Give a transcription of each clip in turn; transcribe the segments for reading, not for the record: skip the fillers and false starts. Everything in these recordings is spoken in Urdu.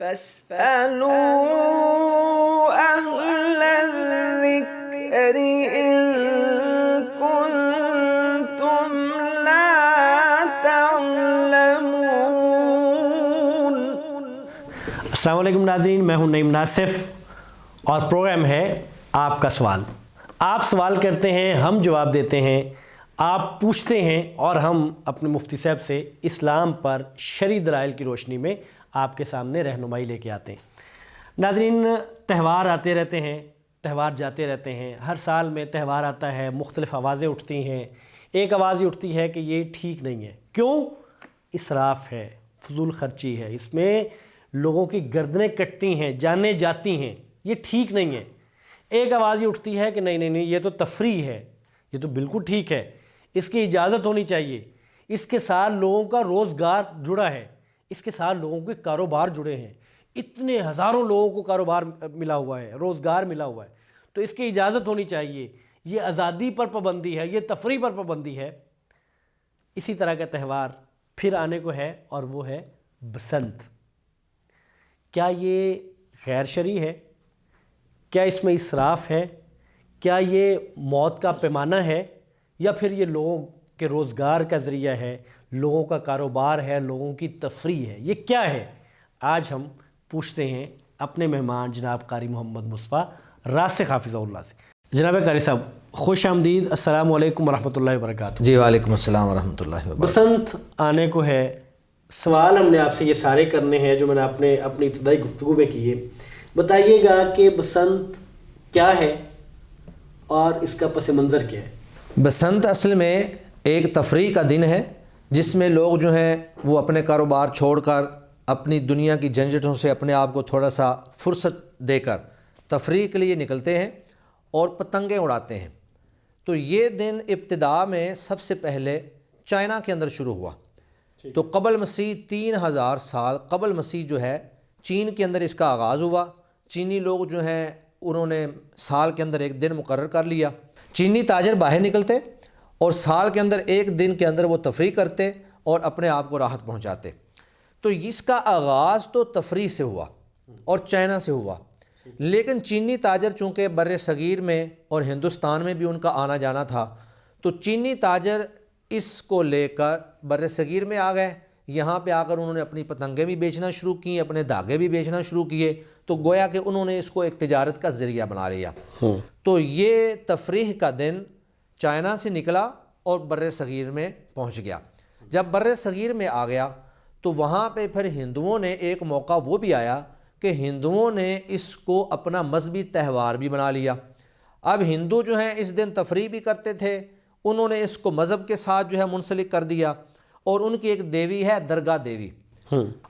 فاسألوا أهل الذكر إن كنتم لا تعلمون۔ السلام علیکم ناظرین، میں ہوں نعیم ناصف اور پروگرام ہے آپ کا سوال۔ آپ سوال کرتے ہیں، ہم جواب دیتے ہیں، آپ پوچھتے ہیں اور ہم اپنے مفتی صاحب سے اسلام پر شرعی دلائل کی روشنی میں آپ کے سامنے رہنمائی لے کے آتے ہیں۔ ناظرین، تہوار آتے رہتے ہیں، تہوار جاتے رہتے ہیں، ہر سال میں تہوار آتا ہے، مختلف آوازیں اٹھتی ہیں۔ ایک آواز یہ اٹھتی ہے کہ یہ ٹھیک نہیں ہے۔ کیوں؟ اسراف ہے، فضول خرچی ہے، اس میں لوگوں کی گردنیں کٹتی ہیں، جانیں جاتی ہیں، یہ ٹھیک نہیں ہے۔ ایک آواز یہ اٹھتی ہے کہ نہیں نہیں نہیں، یہ تو تفریح ہے، یہ تو بالکل ٹھیک ہے، اس کی اجازت ہونی چاہیے، اس کے ساتھ لوگوں کا روزگار جڑا ہے، اس کے ساتھ لوگوں کے کاروبار جڑے ہیں، اتنے ہزاروں لوگوں کو کاروبار ملا ہوا ہے، روزگار ملا ہوا ہے، تو اس کی اجازت ہونی چاہیے۔ یہ آزادی پر پابندی ہے، یہ تفریح پر پابندی ہے۔ اسی طرح کا تہوار پھر آنے کو ہے اور وہ ہے بسنت۔ کیا یہ غیر شرعی ہے؟ کیا اس میں اسراف ہے؟ کیا یہ موت کا پیمانہ ہے؟ یا پھر یہ لوگوں کے روزگار کا ذریعہ ہے، لوگوں کا کاروبار ہے، لوگوں کی تفریح ہے؟ یہ کیا ہے؟ آج ہم پوچھتے ہیں اپنے مہمان جناب قاری محمد مصطفیٰ راسخ حافظہ اللہ سے۔ جناب قاری صاحب، خوش آمدید، السلام علیکم ورحمۃ اللہ وبرکاتہ۔ جی وعلیکم السلام ورحمۃ اللہ وبرکاتہ۔ بسنت آنے کو ہے، سوال ہم نے آپ سے یہ سارے کرنے ہیں جو میں نے اپنی ابتدائی گفتگو میں کیے۔ بتائیے گا کہ بسنت کیا ہے اور اس کا پس منظر کیا ہے؟ بسنت اصل میں ایک تفریح کا دن ہے جس میں لوگ جو ہیں وہ اپنے کاروبار چھوڑ کر، اپنی دنیا کی جھنجھٹوں سے اپنے آپ کو تھوڑا سا فرصت دے کر تفریح کے لیے نکلتے ہیں اور پتنگیں اڑاتے ہیں۔ تو یہ دن ابتدا میں سب سے پہلے چائنا کے اندر شروع ہوا، تو قبل مسیح 3000 سال قبل مسیح جو ہے چین کے اندر اس کا آغاز ہوا۔ چینی لوگ جو ہیں انہوں نے سال کے اندر ایک دن مقرر کر لیا۔ چینی تاجر باہر نکلتے اور سال کے اندر ایک دن کے اندر وہ تفریح کرتے اور اپنے آپ کو راحت پہنچاتے۔ تو اس کا آغاز تو تفریح سے ہوا اور چائنا سے ہوا، لیکن چینی تاجر چونکہ بر صغیر میں اور ہندوستان میں بھی ان کا آنا جانا تھا، تو چینی تاجر اس کو لے کر بر صغیر میں آ گئے۔ یہاں پہ آ کر انہوں نے اپنی پتنگیں بھی بیچنا شروع کی، اپنے دھاگے بھی بیچنا شروع کیے، تو گویا کہ انہوں نے اس کو ایک تجارت کا ذریعہ بنا لیا۔ تو یہ تفریح کا دن چائنا سے نکلا اور بر صغیر میں پہنچ گیا۔ جب بر صغیر میں آ گیا تو وہاں پہ پھر ہندوؤں نے ایک موقع وہ بھی آیا کہ ہندوؤں نے اس کو اپنا مذہبی تہوار بھی بنا لیا۔ اب ہندو جو ہیں اس دن تفریح بھی کرتے تھے، انہوں نے اس کو مذہب کے ساتھ جو ہے منسلک کر دیا، اور ان کی ایک دیوی ہے درگا دیوی۔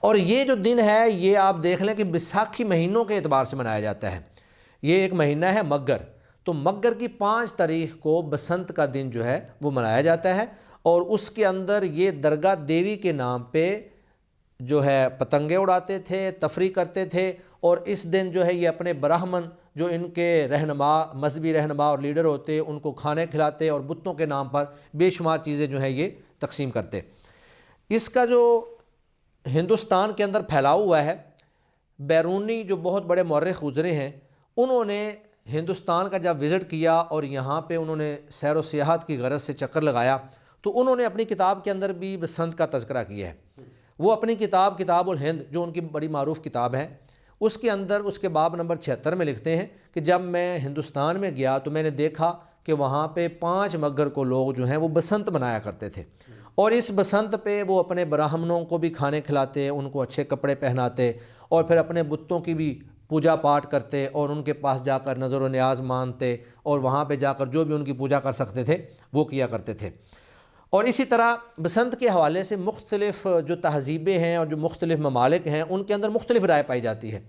اور یہ جو دن ہے یہ آپ دیکھ لیں کہ بیساکھی مہینوں کے اعتبار سے منایا جاتا ہے۔ یہ ایک مہینہ ہے مگر، تو مگر کی 5 تاریخ کو بسنت کا دن جو ہے وہ منایا جاتا ہے، اور اس کے اندر یہ درگا دیوی کے نام پہ جو ہے پتنگیں اڑاتے تھے، تفریح کرتے تھے، اور اس دن جو ہے یہ اپنے براہمن جو ان کے رہنما، مذہبی رہنما اور لیڈر ہوتے، ان کو کھانے کھلاتے اور بتوں کے نام پر بے شمار چیزیں جو ہے یہ تقسیم کرتے۔ اس کا جو ہندوستان کے اندر پھیلاؤ ہوا ہے، بیرونی جو بہت بڑے مورخ گزرے ہیں انہوں نے ہندوستان کا جب وزٹ کیا اور یہاں پہ انہوں نے سیر و سیاحت کی غرض سے چکر لگایا، تو انہوں نے اپنی کتاب کے اندر بھی بسنت کا تذکرہ کیا ہے۔ وہ اپنی کتاب الہند جو ان کی بڑی معروف کتاب ہے، اس کے اندر اس کے باب نمبر 76 میں لکھتے ہیں کہ جب میں ہندوستان میں گیا تو میں نے دیکھا کہ وہاں پہ 5 مگر کو لوگ جو ہیں وہ بسنت منایا کرتے تھے، اور اس بسنت پہ وہ اپنے براہمنوں کو بھی کھانے کھلاتے، ان کو اچھے کپڑے پہناتے، اور پھر اپنے بتوں کی بھی پوجا پاٹ کرتے اور ان کے پاس جا کر نظر و نیاز مانتے، اور وہاں پہ جا کر جو بھی ان کی پوجا کر سکتے تھے وہ کیا کرتے تھے۔ اور اسی طرح بسنت کے حوالے سے مختلف جو تہذیبیں ہیں اور جو مختلف ممالک ہیں ان کے اندر مختلف رائے پائی جاتی ہے۔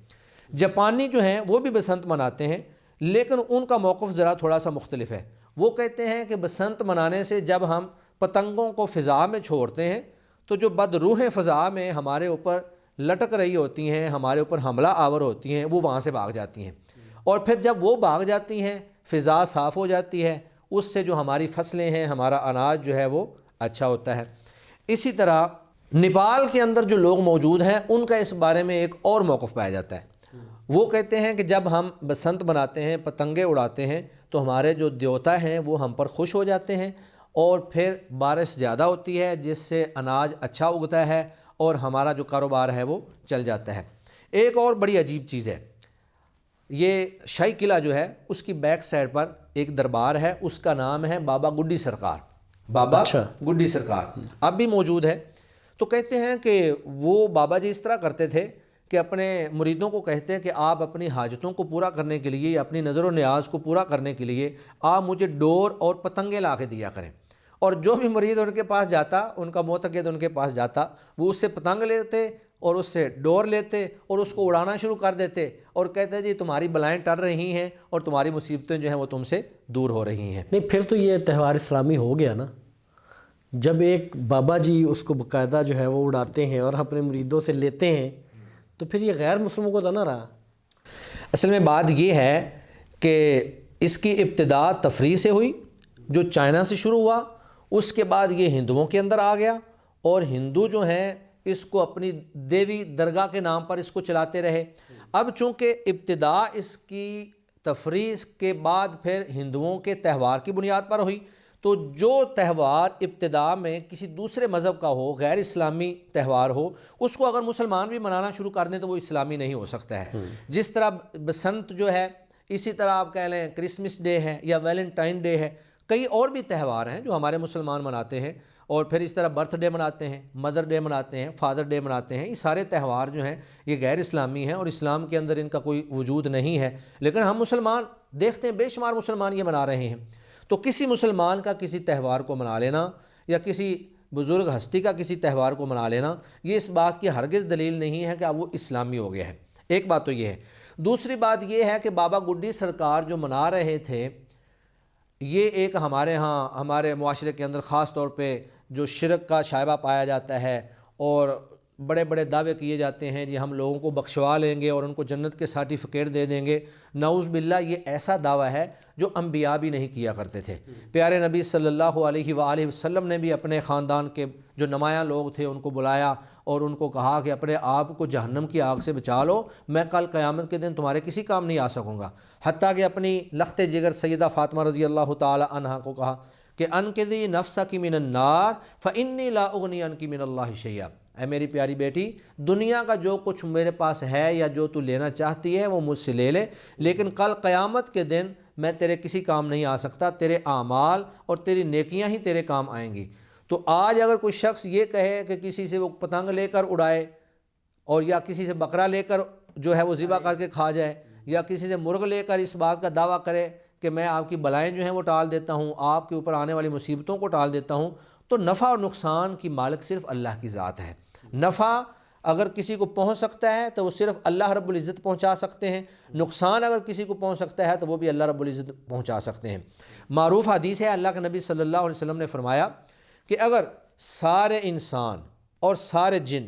جاپانی جو ہیں وہ بھی بسنت مناتے ہیں، لیکن ان کا موقف ذرا تھوڑا سا مختلف ہے۔ وہ کہتے ہیں کہ بسنت منانے سے جب ہم پتنگوں کو فضا میں چھوڑتے ہیں تو جو بد روحیں فضا میں ہمارے اوپر لٹک رہی ہوتی ہیں، ہمارے اوپر حملہ آور ہوتی ہیں، وہ وہاں سے بھاگ جاتی ہیں، اور پھر جب وہ بھاگ جاتی ہیں فضا صاف ہو جاتی ہے، اس سے جو ہماری فصلیں ہیں، ہمارا اناج جو ہے وہ اچھا ہوتا ہے۔ اسی طرح نیپال کے اندر جو لوگ موجود ہیں ان کا اس بارے میں ایک اور موقف پایا جاتا ہے. وہ کہتے ہیں کہ جب ہم بسنت مناتے ہیں، پتنگیں اڑاتے ہیں، تو ہمارے جو دیوتا ہیں وہ ہم پر خوش ہو جاتے ہیں اور پھر بارش زیادہ ہوتی ہے جس سے اناج اچھا اگتا ہے اور ہمارا جو کاروبار ہے وہ چل جاتا ہے. ایک اور بڑی عجیب چیز ہے، یہ شاہی قلعہ جو ہے اس کی بیک سائڈ پر ایک دربار ہے، اس کا نام ہے بابا گڈی سرکار. بابا گڈی سرکار اب بھی موجود ہے. تو کہتے ہیں کہ وہ بابا جی اس طرح کرتے تھے کہ اپنے مریدوں کو کہتے ہیں کہ آپ اپنی حاجتوں کو پورا کرنے کے لیے یا اپنی نظر و نیاز کو پورا کرنے کے لیے آپ مجھے ڈور اور پتنگیں لا کے دیا کریں. اور جو بھی مرید ان کے پاس جاتا، ان کا معتقد ان کے پاس جاتا، وہ اس سے پتنگ لیتے اور اس سے ڈور لیتے اور اس کو اڑانا شروع کر دیتے اور کہتے جی تمہاری بلائیں ٹر رہی ہیں اور تمہاری مصیبتیں جو ہیں وہ تم سے دور ہو رہی ہیں. نہیں، پھر تو یہ تہوار اسلامی ہو گیا نا، جب ایک بابا جی اس کو باقاعدہ جو ہے وہ اڑاتے ہیں اور اپنے مریدوں سے لیتے ہیں تو پھر یہ غیر مسلموں کو تو نہ رہا. اصل میں بات یہ ہے کہ اس کی ابتدا تفریح سے ہوئی جو چائنا سے شروع ہوا، اس کے بعد یہ ہندوؤں کے اندر آ گیا اور ہندو جو ہیں اس کو اپنی دیوی درگاہ کے نام پر اس کو چلاتے رہے. اب چونکہ ابتدا اس کی تفریح کے بعد پھر ہندوؤں کے تہوار کی بنیاد پر ہوئی، تو جو تہوار ابتدا میں کسی دوسرے مذہب کا ہو، غیر اسلامی تہوار ہو، اس کو اگر مسلمان بھی منانا شروع کر دیں تو وہ اسلامی نہیں ہو سکتا ہے. جس طرح بسنت جو ہے، اسی طرح آپ کہہ لیں کرسمس ڈے ہے یا ویلنٹائن ڈے ہے، کئی اور بھی تہوار ہیں جو ہمارے مسلمان مناتے ہیں. اور پھر اس طرح برتھ ڈے مناتے ہیں، مدر ڈے مناتے ہیں، فادر ڈے مناتے ہیں. یہ سارے تہوار جو ہیں یہ غیر اسلامی ہیں اور اسلام کے اندر ان کا کوئی وجود نہیں ہے، لیکن ہم مسلمان دیکھتے ہیں بے شمار مسلمان یہ منا رہے ہیں. تو کسی مسلمان کا کسی تہوار کو منا لینا یا کسی بزرگ ہستی کا کسی تہوار کو منا لینا، یہ اس بات کی ہرگز دلیل نہیں ہے کہ اب وہ اسلامی ہو گیا ہے. ایک بات تو یہ ہے. دوسری بات یہ ہے کہ بابا گڈی سرکار جو منا رہے تھے، یہ ایک ہمارے ہاں ہمارے معاشرے کے اندر خاص طور پہ جو شرک کا شائبہ پایا جاتا ہے اور بڑے بڑے دعوے کیے جاتے ہیں، یہ ہم لوگوں کو بخشوا لیں گے اور ان کو جنت کے سرٹیفکیٹ دے دیں گے. نعوذ باللہ، یہ ایسا دعویٰ ہے جو انبیاء بھی نہیں کیا کرتے تھے. پیارے نبی صلی اللہ علیہ وآلہ وسلم نے بھی اپنے خاندان کے جو نمایاں لوگ تھے ان کو بلایا اور ان کو کہا کہ اپنے آپ کو جہنم کی آگ سے بچا لو، میں کل قیامت کے دن تمہارے کسی کام نہیں آ سکوں گا. حتیٰ کہ اپنی لخت جگر سیدہ فاطمہ رضی اللہ تعالی عنہا کو کہا کہ انقذی نفسک من النار فانی لا اغنی عنک من اللہ شیئا. اے میری پیاری بیٹی، دنیا کا جو کچھ میرے پاس ہے یا جو تو لینا چاہتی ہے وہ مجھ سے لے لے، لیکن کل قیامت کے دن میں تیرے کسی کام نہیں آ سکتا. تیرے اعمال اور تیری نیکیاں ہی تیرے کام آئیں گی. تو آج اگر کوئی شخص یہ کہے کہ کسی سے وہ پتنگ لے کر اڑائے اور یا کسی سے بکرا لے کر جو ہے وہ ذبح کر کے کھا جائے یا کسی سے مرغ لے کر اس بات کا دعویٰ کرے کہ میں آپ کی بلائیں جو ہیں وہ ٹال دیتا ہوں، آپ کے اوپر آنے والی مصیبتوں کو ٹال دیتا ہوں، تو نفع اور نقصان کی مالک صرف اللہ کی ذات ہے. نفع اگر کسی کو پہنچ سکتا ہے تو وہ صرف اللہ رب العزت پہنچا سکتے ہیں، نقصان اگر کسی کو پہنچ سکتا ہے تو وہ بھی اللہ رب العزت پہنچا سکتے ہیں. معروف حدیث ہے، اللہ کے نبی صلی اللہ علیہ وسلم نے فرمایا کہ اگر سارے انسان اور سارے جن،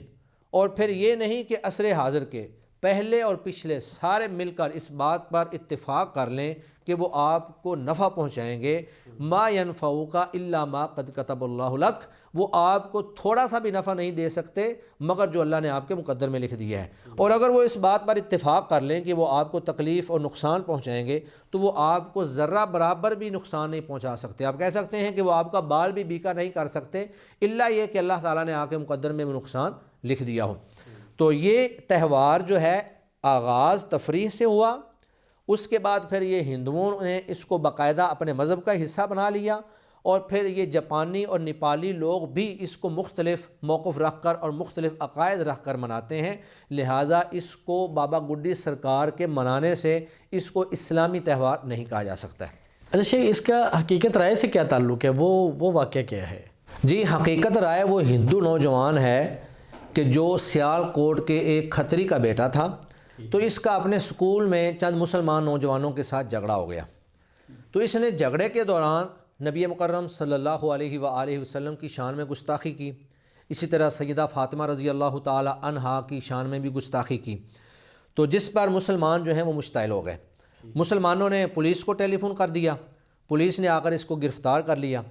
اور پھر یہ نہیں کہ عصر حاضر کے پہلے اور پچھلے سارے مل کر اس بات پر اتفاق کر لیں کہ وہ آپ کو نفع پہنچائیں گے، ما ينفعک الا ما قد کتب اللہ لک، وہ آپ کو تھوڑا سا بھی نفع نہیں دے سکتے مگر جو اللہ نے آپ کے مقدر میں لکھ دیا ہے. اور اگر وہ اس بات پر اتفاق کر لیں کہ وہ آپ کو تکلیف اور نقصان پہنچائیں گے تو وہ آپ کو ذرہ برابر بھی نقصان نہیں پہنچا سکتے. آپ کہہ سکتے ہیں کہ وہ آپ کا بال بھی بیکا نہیں کر سکتے الا یہ کہ اللہ تعالیٰ نے آپ کے مقدر میں وہ نقصان لکھ دیا ہو. تو یہ تہوار جو ہے آغاز تفریح سے ہوا، اس کے بعد پھر یہ ہندوؤں نے اس کو باقاعدہ اپنے مذہب کا حصہ بنا لیا اور پھر یہ جاپانی اور نیپالی لوگ بھی اس کو مختلف موقف رکھ کر اور مختلف عقائد رکھ کر مناتے ہیں. لہٰذا اس کو بابا گڈی سرکار کے منانے سے اس کو اسلامی تہوار نہیں کہا جا سکتا ہے. اچھا شیخ، اس کا حقیقت رائے سے کیا تعلق ہے؟ وہ واقعہ کیا ہے؟ جی، حقیقت رائے وہ ہندو نوجوان ہے کہ جو سیال کوٹ کے ایک کھتری کا بیٹا تھا، تو اس کا اپنے سکول میں چند مسلمان نوجوانوں کے ساتھ جھگڑا ہو گیا. تو اس نے جھگڑے کے دوران نبی مکرم صلی اللہ علیہ وآلہ وسلم کی شان میں گستاخی کی، اسی طرح سیدہ فاطمہ رضی اللہ تعالی عنہا کی شان میں بھی گستاخی کی. تو جس پر مسلمان جو ہیں وہ مشتعل ہو گئے. مسلمانوں نے پولیس کو ٹیلی فون کر دیا، پولیس نے آ کر اس کو گرفتار کر لیا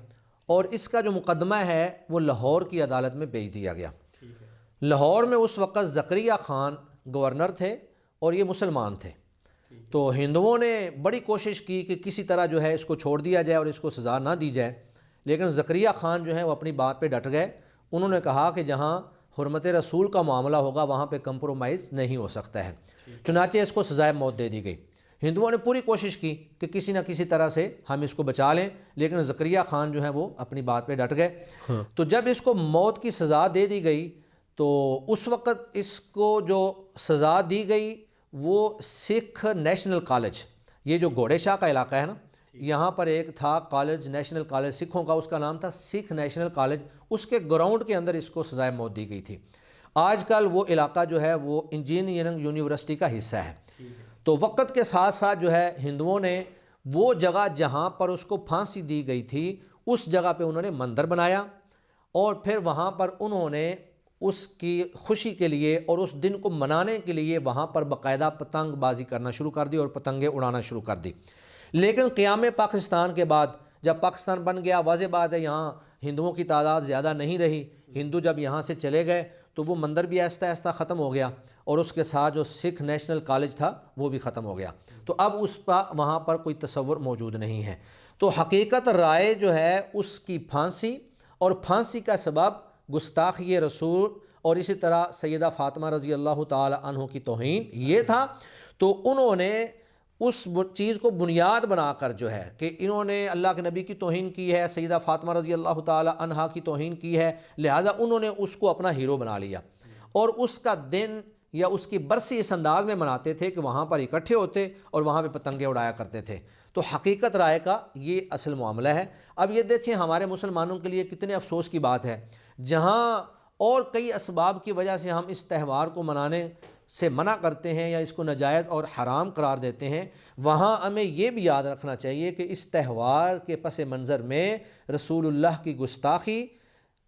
اور اس کا جو مقدمہ ہے وہ لاہور کی عدالت میں بھیج دیا گیا. لاہور میں اس وقت زکریا خان گورنر تھے اور یہ مسلمان تھے، تو ہندوؤں نے بڑی کوشش کی کہ کسی طرح جو ہے اس کو چھوڑ دیا جائے اور اس کو سزا نہ دی جائے، لیکن زکریا خان جو ہیں وہ اپنی بات پہ ڈٹ گئے۔ انہوں نے کہا کہ جہاں حرمت رسول کا معاملہ ہوگا وہاں پہ کمپرومائز نہیں ہو سکتا ہے، چنانچہ اس کو سزائے موت دے دی گئی۔ ہندوؤں نے پوری کوشش کی کہ کسی نہ کسی طرح سے ہم اس کو بچا لیں، لیکن زکریا خان جو ہیں وہ اپنی بات پہ ڈٹ گئے۔ تو جب اس کو موت کی سزا دے دی گئی تو اس وقت اس کو جو سزا دی گئی وہ سکھ نیشنل کالج، یہ جو گھوڑے شاہ کا علاقہ ہے نا، یہاں پر ایک تھا کالج، نیشنل کالج سکھوں کا، اس کا نام تھا سکھ نیشنل کالج، اس کے گراؤنڈ کے اندر اس کو سزائے موت دی گئی تھی۔ آج کل وہ علاقہ جو ہے وہ انجینئرنگ یونیورسٹی کا حصہ ہے۔ تو وقت کے ساتھ ساتھ جو ہے ہندوؤں نے وہ جگہ جہاں پر اس کو پھانسی دی گئی تھی اس جگہ پہ انہوں نے مندر بنایا، اور پھر وہاں پر انہوں نے اس کی خوشی کے لیے اور اس دن کو منانے کے لیے وہاں پر باقاعدہ پتنگ بازی کرنا شروع کر دی اور پتنگیں اڑانا شروع کر دی۔ لیکن قیام پاکستان کے بعد جب پاکستان بن گیا، واضح بات ہے یہاں ہندوؤں کی تعداد زیادہ نہیں رہی، ہندو جب یہاں سے چلے گئے تو وہ مندر بھی آہستہ آہستہ ختم ہو گیا، اور اس کے ساتھ جو سکھ نیشنل کالج تھا وہ بھی ختم ہو گیا، تو اب اس کا وہاں پر کوئی تصور موجود نہیں ہے۔ تو حقیقت رائے جو ہے اس کی پھانسی، اور پھانسی کا سبب گستاخی رسول اور اسی طرح سیدہ فاطمہ رضی اللہ تعالی عنہ کی توہین یہ تھا۔ تو انہوں نے اس چیز کو بنیاد بنا کر جو ہے کہ انہوں نے اللہ کے نبی کی توہین کی ہے، سیدہ فاطمہ رضی اللہ تعالی عنہا کی توہین کی ہے، لہٰذا انہوں نے اس کو اپنا ہیرو بنا لیا، اور اس کا دن یا اس کی برسی اس انداز میں مناتے تھے کہ وہاں پر اکٹھے ہوتے اور وہاں پہ پتنگیں اڑایا کرتے تھے۔ تو حقیقت رائے کا یہ اصل معاملہ ہے۔ اب یہ دیکھیں ہمارے مسلمانوں کے لیے کتنے افسوس کی بات ہے، جہاں اور کئی اسباب کی وجہ سے ہم اس تہوار کو منانے سے منع کرتے ہیں یا اس کو ناجائز اور حرام قرار دیتے ہیں، وہاں ہمیں یہ بھی یاد رکھنا چاہیے کہ اس تہوار کے پس منظر میں رسول اللہ کی گستاخی،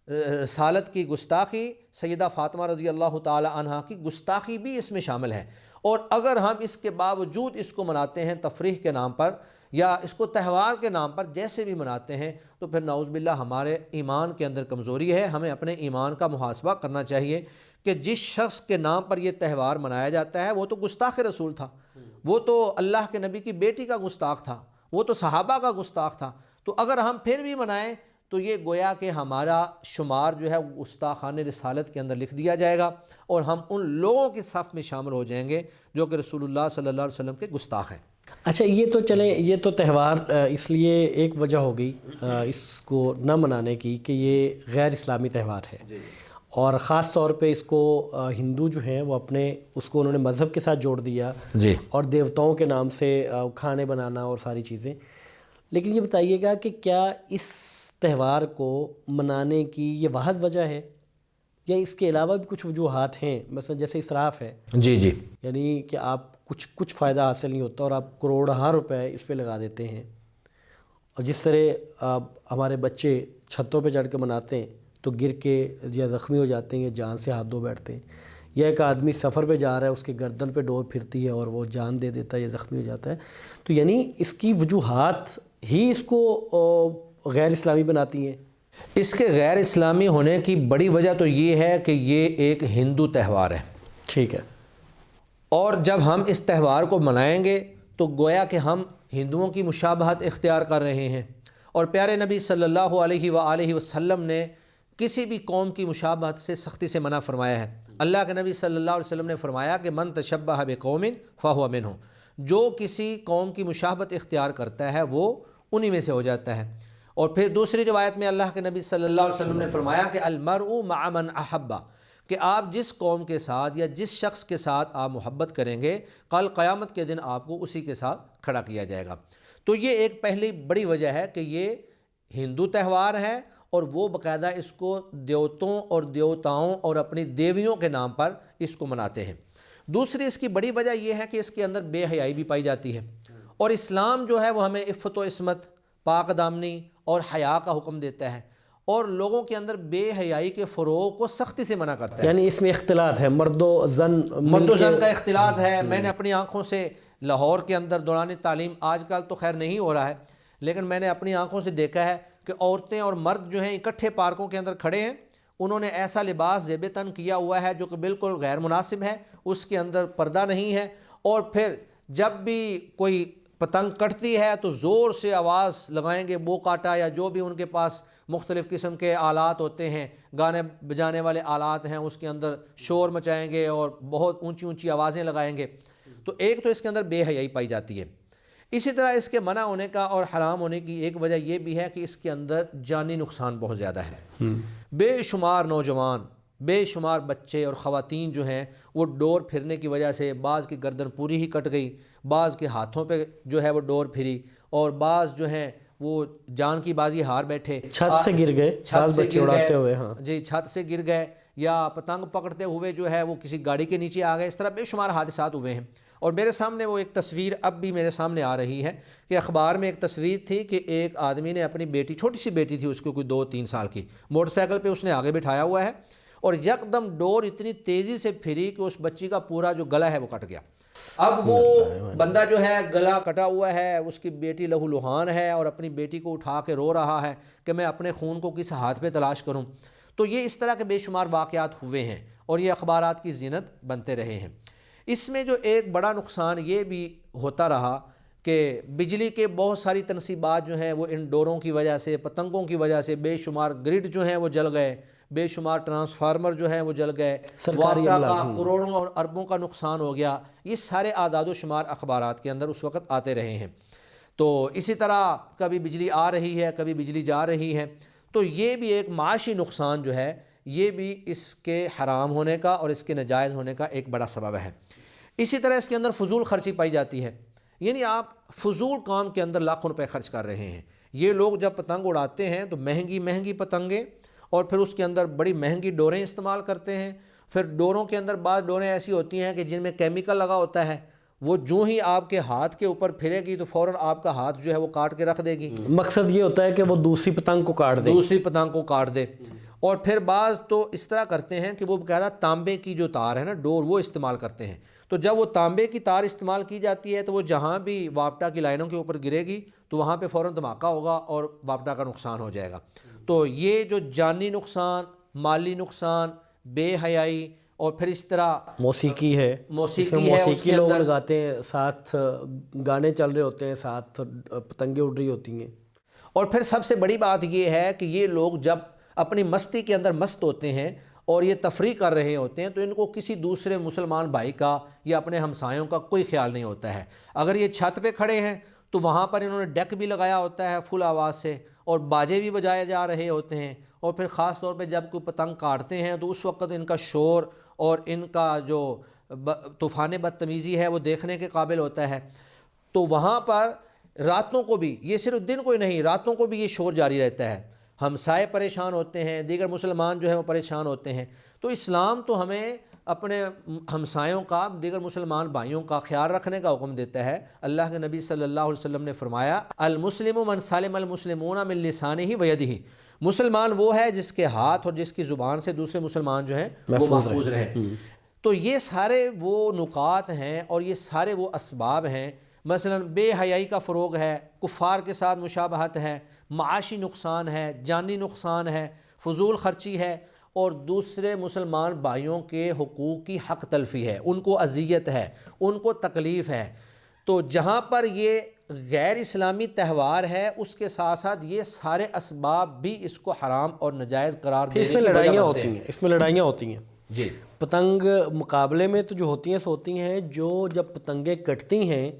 رسالت کی گستاخی، سیدہ فاطمہ رضی اللہ تعالی عنہا کی گستاخی بھی اس میں شامل ہے، اور اگر ہم اس کے باوجود اس کو مناتے ہیں تفریح کے نام پر یا اس کو تہوار کے نام پر جیسے بھی مناتے ہیں، تو پھر نعوذ باللہ ہمارے ایمان کے اندر کمزوری ہے۔ ہمیں اپنے ایمان کا محاسبہ کرنا چاہیے کہ جس شخص کے نام پر یہ تہوار منایا جاتا ہے وہ تو گستاخ رسول تھا، وہ تو اللہ کے نبی کی بیٹی کا گستاخ تھا، وہ تو صحابہ کا گستاخ تھا، تو اگر ہم پھر بھی منائیں تو یہ گویا کہ ہمارا شمار جو ہے گستاخان رسالت کے اندر لکھ دیا جائے گا، اور ہم ان لوگوں کے صف میں شامل ہو جائیں گے جو کہ رسول اللہ صلی اللہ علیہ وسلم کے گستاخ ہیں۔ اچھا، یہ تو چلیں، یہ تو تہوار اس لیے ایک وجہ ہو گئی اس کو نہ منانے کی کہ یہ غیر اسلامی تہوار ہے، اور خاص طور پہ اس کو ہندو جو ہیں وہ اپنے اس کو انہوں نے مذہب کے ساتھ جوڑ دیا، اور دیوتاؤں کے نام سے کھانے بنانا اور ساری چیزیں۔ لیکن یہ بتائیے گا کہ کیا اس تہوار کو منانے کی یہ واحد وجہ ہے یا اس کے علاوہ بھی کچھ وجوہات ہیں؟ مثلا جیسے اسراف ہے، یعنی کہ آپ کچھ فائدہ حاصل نہیں ہوتا اور آپ کروڑہا روپے اس پہ لگا دیتے ہیں، اور جس طرح ہمارے بچے چھتوں پہ چڑھ کے مناتے ہیں تو گر کے یا زخمی ہو جاتے ہیں یا جان سے ہاتھ دھو بیٹھتے ہیں، یا ایک آدمی سفر پہ جا رہا ہے اس کے گردن پہ ڈور پھرتی ہے اور وہ جان دے دیتا ہے یا زخمی ہو جاتا ہے، تو یعنی اس کی وجوہات ہی اس کو غیر اسلامی بناتی ہیں۔ اس کے غیر اسلامی ہونے کی بڑی وجہ تو یہ ہے کہ یہ ایک ہندو تہوار ہے، ٹھیک ہے، اور جب ہم اس تہوار کو منائیں گے تو گویا کہ ہم ہندوؤں کی مشابہت اختیار کر رہے ہیں، اور پیارے نبی صلی اللہ علیہ وآلہ وسلم نے کسی بھی قوم کی مشابہت سے سختی سے منع فرمایا ہے۔ اللہ کے نبی صلی اللہ علیہ وسلم نے فرمایا کہ من تشبہ بقوم فہو منہم، جو کسی قوم کی مشابہت اختیار کرتا ہے وہ انہی میں سے ہو جاتا ہے۔ اور پھر دوسری روایت میں اللہ کے نبی صلی اللہ علیہ وسلم نے فرمایا کہ المرء مع من احب، کہ آپ جس قوم کے ساتھ یا جس شخص کے ساتھ آپ محبت کریں گے کل قیامت کے دن آپ کو اسی کے ساتھ کھڑا کیا جائے گا۔ تو یہ ایک پہلی بڑی وجہ ہے کہ یہ ہندو تہوار ہے، اور وہ باقاعدہ اس کو دیوتوں اور دیوتاؤں اور اپنی دیویوں کے نام پر اس کو مناتے ہیں۔ دوسری اس کی بڑی وجہ یہ ہے کہ اس کے اندر بے حیائی بھی پائی جاتی ہے، اور اسلام جو ہے وہ ہمیں عفت و عصمت، پاک دامنی اور حیا کا حکم دیتا ہے، اور لوگوں کے اندر بے حیائی کے فروغ کو سختی سے منع کرتا ہے۔ یعنی اس میں اختلاط ہے، مرد و زن کا اختلاط ہے۔ میں نے اپنی آنکھوں سے لاہور کے اندر دوران تعلیم، آج کل تو خیر نہیں ہو رہا ہے، لیکن میں نے اپنی آنکھوں سے دیکھا ہے کہ عورتیں اور مرد جو ہیں اکٹھے پارکوں کے اندر کھڑے ہیں، انہوں نے ایسا لباس زیب تن کیا ہوا ہے جو کہ بالکل غیر مناسب ہے، اس کے اندر پردہ نہیں ہے، اور پھر جب بھی کوئی پتنگ کٹتی ہے تو زور سے آواز لگائیں گے، بو کاٹا یا جو بھی ان کے پاس مختلف قسم کے آلات ہوتے ہیں، گانے بجانے والے آلات ہیں، اس کے اندر شور مچائیں گے اور بہت اونچی اونچی آوازیں لگائیں گے۔ تو ایک تو اس کے اندر بے حیائی پائی جاتی ہے۔ اسی طرح اس کے منع ہونے کا اور حرام ہونے کی ایک وجہ یہ بھی ہے کہ اس کے اندر جانی نقصان بہت زیادہ ہے۔ بے شمار نوجوان، بے شمار بچے اور خواتین جو ہیں وہ ڈور پھرنے کی وجہ سے، بعض کی گردن پوری ہی کٹ گئی، بعض کے ہاتھوں پہ جو ہے وہ ڈور پھری، اور بعض جو ہیں وہ جان کی بازی ہار بیٹھے، چھت سے گر گئے، چھت سے گر اڑاتے گئے، ہوئے، ہاں جی چھت سے گر گئے، یا پتنگ پکڑتے ہوئے جو ہے وہ کسی گاڑی کے نیچے آ گئے۔ اس طرح بے شمار حادثات ہوئے ہیں۔ اور میرے سامنے وہ ایک تصویر اب بھی میرے سامنے آ رہی ہے کہ اخبار میں ایک تصویر تھی کہ ایک آدمی نے اپنی بیٹی، چھوٹی سی بیٹی تھی اس کو، کوئی 2-3 سال کی، موٹر سائیکل پہ اس نے آگے بٹھایا ہوا ہے، اور یکدم ڈور اتنی تیزی سے پھری کہ اس بچی کا پورا جو گلا ہے وہ کٹ گیا۔ اب وہ بندہ جو ہے گلا کٹا ہوا ہے، اس کی بیٹی لہو لہان ہے، اور اپنی بیٹی کو اٹھا کے رو رہا ہے کہ میں اپنے خون کو کس ہاتھ پہ تلاش کروں۔ تو یہ اس طرح کے بے شمار واقعات ہوئے ہیں اور یہ اخبارات کی زینت بنتے رہے ہیں۔ اس میں جو ایک بڑا نقصان یہ بھی ہوتا رہا کہ بجلی کے بہت ساری تنصیبات جو ہیں وہ ان ڈوروں کی وجہ سے، پتنگوں کی وجہ سے، بے شمار گرڈ جو ہیں وہ جل گئے، بے شمار ٹرانسفارمر جو ہیں وہ جل گئے، واپڈا کا کروڑوں اور اربوں کا نقصان ہو گیا۔ یہ سارے اعداد و شمار اخبارات کے اندر اس وقت آتے رہے ہیں۔ تو اسی طرح کبھی بجلی آ رہی ہے، کبھی بجلی جا رہی ہے، تو یہ بھی ایک معاشی نقصان جو ہے یہ بھی اس کے حرام ہونے کا اور اس کے ناجائز ہونے کا ایک بڑا سبب ہے۔ اسی طرح اس کے اندر فضول خرچی پائی جاتی ہے، یعنی آپ فضول کام کے اندر لاکھوں روپے خرچ کر رہے ہیں۔ یہ لوگ جب پتنگ اڑاتے ہیں تو مہنگی مہنگی پتنگیں، اور پھر اس کے اندر بڑی مہنگی ڈوریں استعمال کرتے ہیں۔ پھر ڈوروں کے اندر بعض ڈوریں ایسی ہوتی ہیں کہ جن میں کیمیکل لگا ہوتا ہے، وہ جو ہی آپ کے ہاتھ کے اوپر پھرے گی تو فوراً آپ کا ہاتھ جو ہے وہ کاٹ کے رکھ دے گی۔ مقصد یہ ہوتا ہے کہ وہ دوسری پتنگ کو کاٹ دے، دوسری پتنگ کو کاٹ دے۔ اور پھر بعض تو اس طرح کرتے ہیں کہ وہ باقاعدہ تانبے کی جو تار ہے نا، ڈور، وہ استعمال کرتے ہیں۔ تو جب وہ تانبے کی تار استعمال کی جاتی ہے تو وہ جہاں بھی واپڈا کی لائنوں کے اوپر گرے گی تو وہاں پہ فوراً دھماکہ ہوگا اور واپڈا کا نقصان ہو جائے گا۔ تو یہ جو جانی نقصان، مالی نقصان، بے حیائی، اور پھر اس طرح موسیقی ہے، موسیقی لوگ لگاتے ہیں، ساتھ گانے چل رہے ہوتے ہیں، ساتھ پتنگیں اڑ رہی ہوتی ہیں۔ اور پھر سب سے بڑی بات یہ ہے کہ یہ لوگ جب اپنی مستی کے اندر مست ہوتے ہیں اور یہ تفریح کر رہے ہوتے ہیں تو ان کو کسی دوسرے مسلمان بھائی کا یا اپنے ہمسایوں کا کوئی خیال نہیں ہوتا ہے۔ اگر یہ چھت پہ کھڑے ہیں تو وہاں پر انہوں نے ڈیک بھی لگایا ہوتا ہے فل آواز سے، اور باجے بھی بجائے جا رہے ہوتے ہیں، اور پھر خاص طور پہ جب کوئی پتنگ کاٹتے ہیں تو اس وقت ان کا شور اور ان کا جو طوفان بدتمیزی ہے وہ دیکھنے کے قابل ہوتا ہے۔ تو وہاں پر راتوں کو بھی، یہ صرف دن کو ہی نہیں، راتوں کو بھی یہ شور جاری رہتا ہے، ہمسائے پریشان ہوتے ہیں، دیگر مسلمان جو ہیں وہ پریشان ہوتے ہیں۔ تو اسلام تو ہمیں اپنے ہمسایوں کا، دیگر مسلمان بھائیوں کا خیال رکھنے کا حکم دیتا ہے۔ اللہ کے نبی صلی اللہ علیہ وسلم نے فرمایا، المسلم من سلم المسلمون من لسانہ ویدہ، مسلمان وہ ہے جس کے ہاتھ اور جس کی زبان سے دوسرے مسلمان جو ہیں وہ محفوظ رہیں۔ تو یہ سارے وہ نکات ہیں اور یہ سارے وہ اسباب ہیں۔ مثلا بے حیائی کا فروغ ہے، کفار کے ساتھ مشابہت ہے، معاشی نقصان ہے، جانی نقصان ہے، فضول خرچی ہے، اور دوسرے مسلمان بھائیوں کے حقوق کی حق تلفی ہے، ان کو اذیت ہے، ان کو تکلیف ہے۔ تو جہاں پر یہ غیر اسلامی تہوار ہے اس کے ساتھ ساتھ یہ سارے اسباب بھی اس کو حرام اور ناجائز قرار دینے کی وجہ بنتے ہیں۔ اس میں لڑائیاں ہوتی ہیں جی۔ پتنگ مقابلے میں تو جو ہوتی ہیں سو ہوتی ہیں، جو جب پتنگیں کٹتی ہیں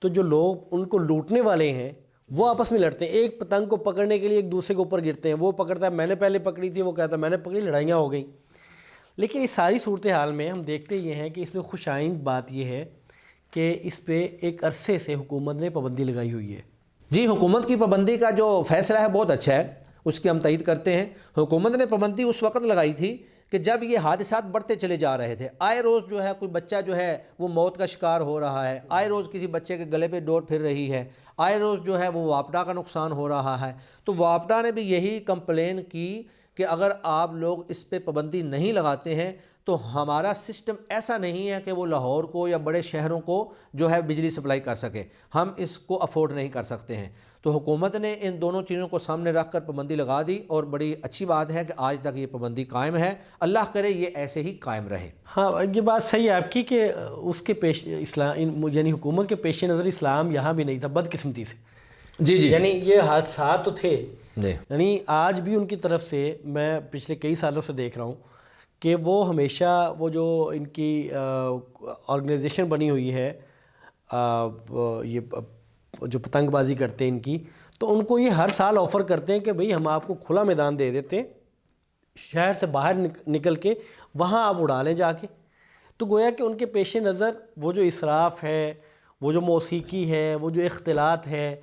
تو جو لوگ ان کو لوٹنے والے ہیں وہ آپس میں لڑتے ہیں، ایک پتنگ کو پکڑنے کے لیے ایک دوسرے کے اوپر گرتے ہیں، وہ پکڑتا ہے میں نے پہلے پکڑی تھی، وہ کہتا ہے میں نے پکڑی، لڑائیاں ہو گئیں۔ لیکن اس ساری صورتحال میں ہم دیکھتے یہ ہیں کہ اس میں خوش آئند بات یہ ہے کہ اس پہ ایک عرصے سے حکومت نے پابندی لگائی ہوئی ہے۔ جی، حکومت کی پابندی کا جو فیصلہ ہے بہت اچھا ہے، اس کی ہم تائید کرتے ہیں۔ حکومت نے پابندی اس وقت لگائی تھی کہ جب یہ حادثات بڑھتے چلے جا رہے تھے، آئے روز جو ہے کوئی بچہ جو ہے وہ موت کا شکار ہو رہا ہے، آئے روز کسی بچے کے گلے پہ ڈور پھر رہی ہے، آئے روز جو ہے وہ واپڈا کا نقصان ہو رہا ہے۔ تو واپڈا نے بھی یہی کمپلین کی کہ اگر آپ لوگ اس پہ پابندی نہیں لگاتے ہیں تو ہمارا سسٹم ایسا نہیں ہے کہ وہ لاہور کو یا بڑے شہروں کو جو ہے بجلی سپلائی کر سکے، ہم اس کو افورڈ نہیں کر سکتے ہیں۔ تو حکومت نے ان دونوں چیزوں کو سامنے رکھ کر پابندی لگا دی، اور بڑی اچھی بات ہے کہ آج تک یہ پابندی قائم ہے، اللہ کرے یہ ایسے ہی قائم رہے۔ ہاں یہ بات صحیح ہے آپ کی کہ اس کے پیش اسلام یعنی حکومت کے پیش نظر اسلام یہاں بھی نہیں تھا، بدقسمتی سے۔ جی جی یعنی یہ حادثات تو تھے، جی یعنی آج بھی ان کی طرف سے میں پچھلے کئی سالوں سے دیکھ رہا ہوں کہ وہ ہمیشہ وہ جو ان کی آرگنائزیشن بنی ہوئی ہے، یہ جو پتنگ بازی کرتے ہیں ان کی، تو ان کو یہ ہر سال آفر کرتے ہیں کہ بھئی ہم آپ کو کھلا میدان دے دیتے ہیں، شہر سے باہر نکل کے وہاں آپ اڑا لیں جا کے۔ تو گویا کہ ان کے پیش نظر وہ جو اسراف ہے، وہ جو موسیقی ہے، وہ جو اختلاط ہے،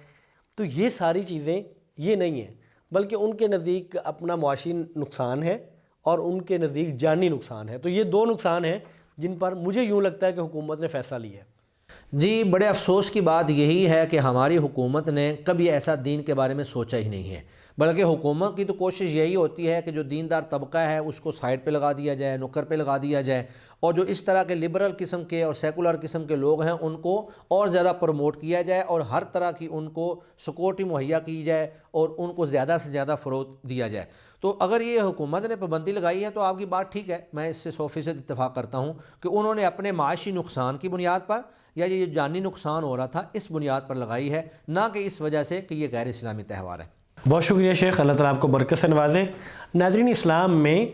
تو یہ ساری چیزیں یہ نہیں ہیں، بلکہ ان کے نزدیک اپنا معاشی نقصان ہے اور ان کے نزدیک جانی نقصان ہے۔ تو یہ دو نقصان ہیں جن پر مجھے یوں لگتا ہے کہ حکومت نے فیصلہ لیا ہے۔ جی، بڑے افسوس کی بات یہی ہے کہ ہماری حکومت نے کبھی ایسا دین کے بارے میں سوچا ہی نہیں ہے، بلکہ حکومت کی تو کوشش یہی ہوتی ہے کہ جو دیندار طبقہ ہے اس کو سائڈ پہ لگا دیا جائے، نکر پہ لگا دیا جائے، اور جو اس طرح کے لبرل قسم کے اور سیکولر قسم کے لوگ ہیں ان کو اور زیادہ پروموٹ کیا جائے، اور ہر طرح کی ان کو سیکورٹی مہیا کی جائے اور ان کو زیادہ سے زیادہ فروغ دیا جائے۔ تو اگر یہ حکومت نے پابندی لگائی ہے تو آپ کی بات ٹھیک ہے، میں اس سے 100% اتفاق کرتا ہوں کہ انہوں نے اپنے معاشی نقصان کی بنیاد پر یا یہ جانی نقصان ہو رہا تھا اس بنیاد پر لگائی ہے، نہ کہ اس وجہ سے کہ یہ غیر اسلامی تہوار ہے۔ بہت شکریہ شیخ، اللہ تعالیٰ آپ کو برکت سے نوازے۔ ناظرین، اسلام میں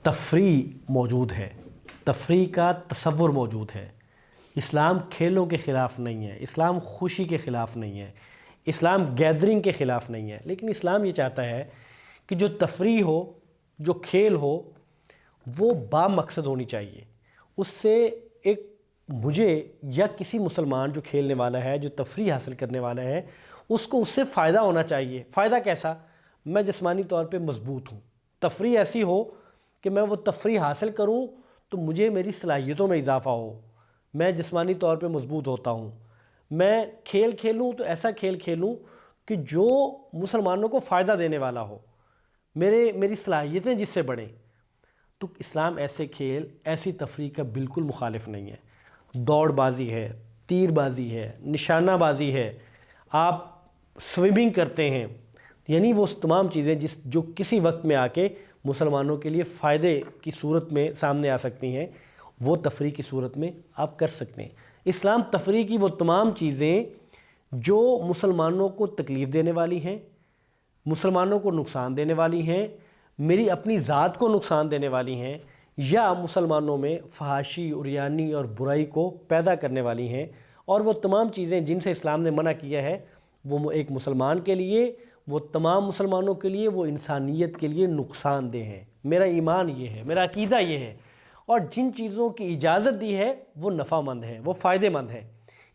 تفریح موجود ہے، تفریح کا تصور موجود ہے۔ اسلام کھیلوں کے خلاف نہیں ہے، اسلام خوشی کے خلاف نہیں ہے، اسلام گیدرنگ کے خلاف نہیں ہے، لیکن اسلام یہ چاہتا ہے کہ جو تفریح ہو، جو کھیل ہو، وہ با مقصد ہونی چاہیے۔ اس سے ایک مجھے یا کسی مسلمان جو کھیلنے والا ہے، جو تفریح حاصل کرنے والا ہے، اس کو اس سے فائدہ ہونا چاہیے۔ فائدہ کیسا؟ میں جسمانی طور پہ مضبوط ہوں، تفریح ایسی ہو کہ میں وہ تفریح حاصل کروں تو مجھے میری صلاحیتوں میں اضافہ ہو، میں جسمانی طور پہ مضبوط ہوتا ہوں۔ میں کھیل کھیلوں تو ایسا کھیل کھیلوں کہ جو مسلمانوں کو فائدہ دینے والا ہو، میری صلاحیتیں جس سے بڑھیں۔ تو اسلام ایسے کھیل، ایسی تفریح کا بالکل مخالف نہیں ہے۔ دوڑ بازی ہے، تیر بازی ہے، نشانہ بازی ہے، آپ سوئمنگ کرتے ہیں، یعنی وہ تمام چیزیں جو کسی وقت میں آ کے مسلمانوں کے لیے فائدے کی صورت میں سامنے آ سکتی ہیں، وہ تفریح کی صورت میں آپ کر سکتے ہیں۔ اسلام تفریح کی وہ تمام چیزیں جو مسلمانوں کو تکلیف دینے والی ہیں، مسلمانوں کو نقصان دینے والی ہیں، میری اپنی ذات کو نقصان دینے والی ہیں، یا مسلمانوں میں فحاشی، عریانی اور برائی کو پیدا کرنے والی ہیں، اور وہ تمام چیزیں جن سے اسلام نے منع کیا ہے، وہ ایک مسلمان کے لیے، وہ تمام مسلمانوں کے لیے، وہ انسانیت کے لیے نقصان دہ ہیں۔ میرا ایمان یہ ہے، میرا عقیدہ یہ ہے، اور جن چیزوں کی اجازت دی ہے وہ نفع مند ہے، وہ فائدہ مند ہے۔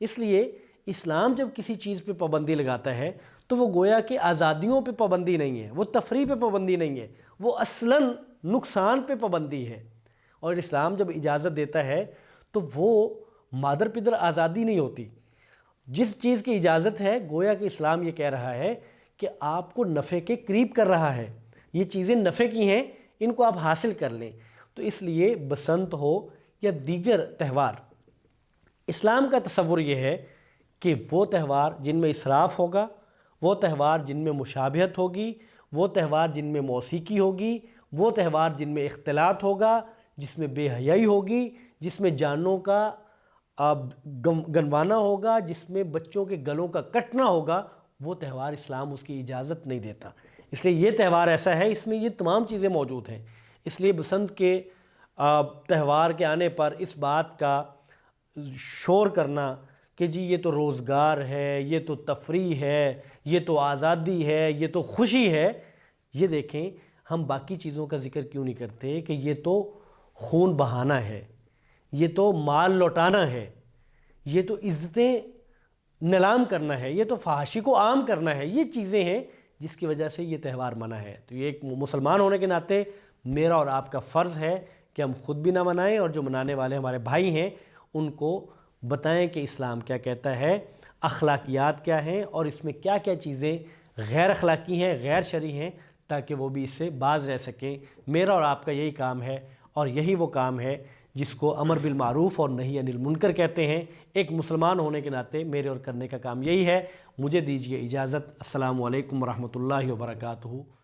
اس لیے اسلام جب کسی چیز پہ پابندی لگاتا ہے تو وہ گویا کہ آزادیوں پہ پابندی نہیں ہے، وہ تفریح پہ پابندی نہیں ہے، وہ اصلاً نقصان پہ پابندی ہے۔ اور اسلام جب اجازت دیتا ہے تو وہ مادر پدر آزادی نہیں ہوتی۔ جس چیز کی اجازت ہے، گویا کہ اسلام یہ کہہ رہا ہے کہ آپ کو نفع کے قریب کر رہا ہے، یہ چیزیں نفع کی ہیں، ان کو آپ حاصل کر لیں۔ تو اس لیے بسنت ہو یا دیگر تہوار، اسلام کا تصور یہ ہے کہ وہ تہوار جن میں اسراف ہوگا، وہ تہوار جن میں مشابہت ہوگی، وہ تہوار جن میں موسیقی ہوگی، وہ تہوار جن میں اختلاط ہوگا، جس میں بے حیائی ہوگی، جس میں جانوں کا گنوانا ہوگا، جس میں بچوں کے گلوں کا کٹنا ہوگا، وہ تہوار اسلام اس کی اجازت نہیں دیتا۔ اس لیے یہ تہوار ایسا ہے، اس میں یہ تمام چیزیں موجود ہیں۔ اس لیے بسنت کے تہوار کے آنے پر اس بات کا شور کرنا کہ جی یہ تو روزگار ہے، یہ تو تفریح ہے، یہ تو آزادی ہے، یہ تو خوشی ہے، یہ دیکھیں ہم باقی چیزوں کا ذکر کیوں نہیں کرتے کہ یہ تو خون بہانا ہے، یہ تو مال لوٹانا ہے، یہ تو عزتیں نیلام کرنا ہے، یہ تو فحاشی کو عام کرنا ہے۔ یہ چیزیں ہیں جس کی وجہ سے یہ تہوار منع ہے۔ تو یہ ایک مسلمان ہونے کے ناطے میرا اور آپ کا فرض ہے کہ ہم خود بھی نہ منائیں، اور جو منانے والے ہمارے بھائی ہیں ان کو بتائیں کہ اسلام کیا کہتا ہے، اخلاقیات کیا ہیں، اور اس میں کیا کیا چیزیں غیر اخلاقی ہیں، غیر شرعی ہیں، تاکہ وہ بھی اس سے باز رہ سکیں۔ میرا اور آپ کا یہی کام ہے، اور یہی وہ کام ہے جس کو امر بالمعروف اور نہی عن المنکر کہتے ہیں۔ ایک مسلمان ہونے کے ناطے میرے اور کرنے کا کام یہی ہے۔ مجھے دیجیے اجازت۔ السلام علیکم ورحمۃ اللہ وبرکاتہ۔